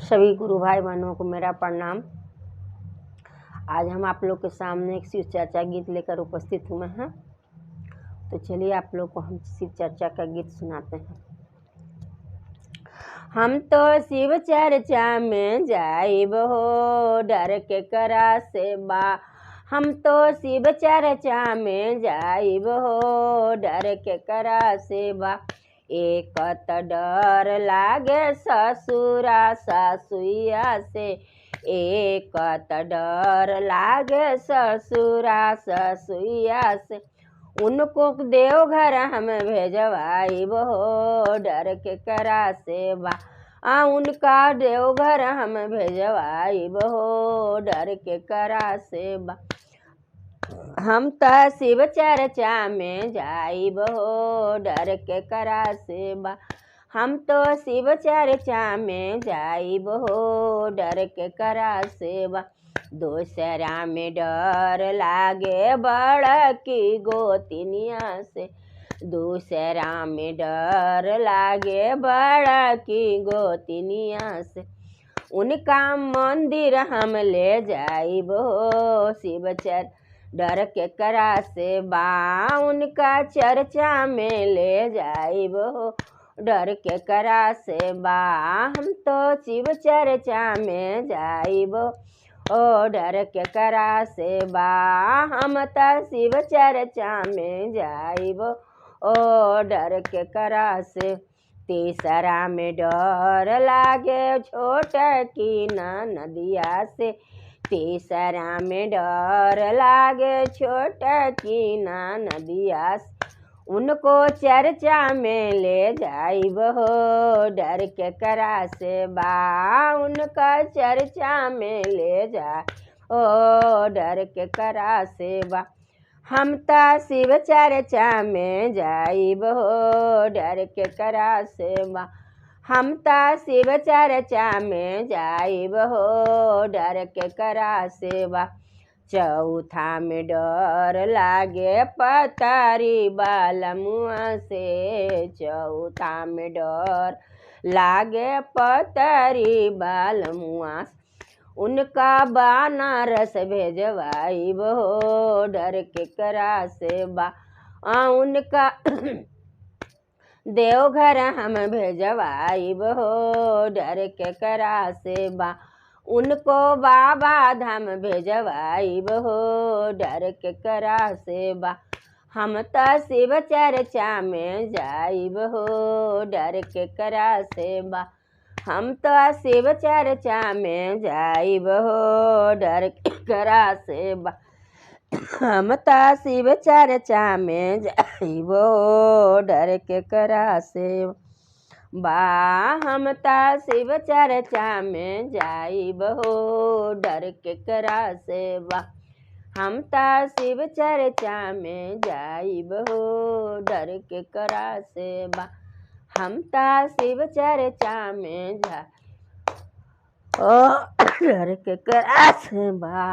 सभी गुरु भाई बहनों को मेरा प्रणाम। आज हम आप लोग के सामने एक शिव चर्चा गीत लेकर उपस्थित हुए हैं। तो चलिए आप लोग को हम शिव चर्चा का गीत सुनाते हैं। हम तो शिव चर्चा में जाइब हो, डर के करा से बा। हम तो शिव चर्चा में जाइब हो, डर के करा से बा। एक त डर लागे ससुरा ससुइया से, एक त डर लागे ससुरा ससुइया से। उनको देवघर हम भेजवाइब हो, डर के करा से बा। उनका देवघर हम भेजवाइब हो, डर के करा से बा। हम त शिव चर्चा में जाइब हो, डर के करा से बा। हम तो शिव चर्चा में जाइब हो, डर के करा से बा। दूसरा में डर लागे बड़की गोतिनिया से, दूसरा में डर लागे बड़की गोतिनिया से। उनका मंदिर हम ले जाइब हो, शिव चर डर के करा से बा। उनका चर्चा में ले जाइब हो, डर के करा से बा। हम तो शिव चर्चा में जाइब ओ, डर के करा से बा। हम तो शिव चर्चा में जाइब ओ, डर के करा से। तीसरा में डर लागे छोटकी नदिया से, तीसरा में डर लागे छोटकी नदिया से। उनको चर्चा में ले जाइब हो, डर के करा से बा। उनका चर्चा में ले जा ओ, डर के करा से बा। हम त शिव चर्चा में जाइब हो, डर के करा से बा। हम त शिव चर्चा में जाइब हो, डर के करा से बा। चौथा में डर लागे पतारी बालमुआ से, चौथा में डर लागे पतारी बालमुआ से। उनका बनारस भेजवाइब हो, डर के करा से बा। उनका देवघर हम भेजवाइब हो, डर के करा से बा। उनको बाबा धाम भेजवाइब हो, डर के करा से बा। हम त शिव चर्चा में जाइब हो, डर के करा से बा। हम तो शिव चर्चा में जाइब हो, डर के करा से बा। हम त शिव चर्चा में जाइब हो, डर के करा से बा। हम त शिव चर्चा में जाइब हो, डर के करा से बा। हम त शिव चर्चा में जाइब हो, डर के करा से बा। हम त शिव चर्चा में जा ओ, डर के करा से बा।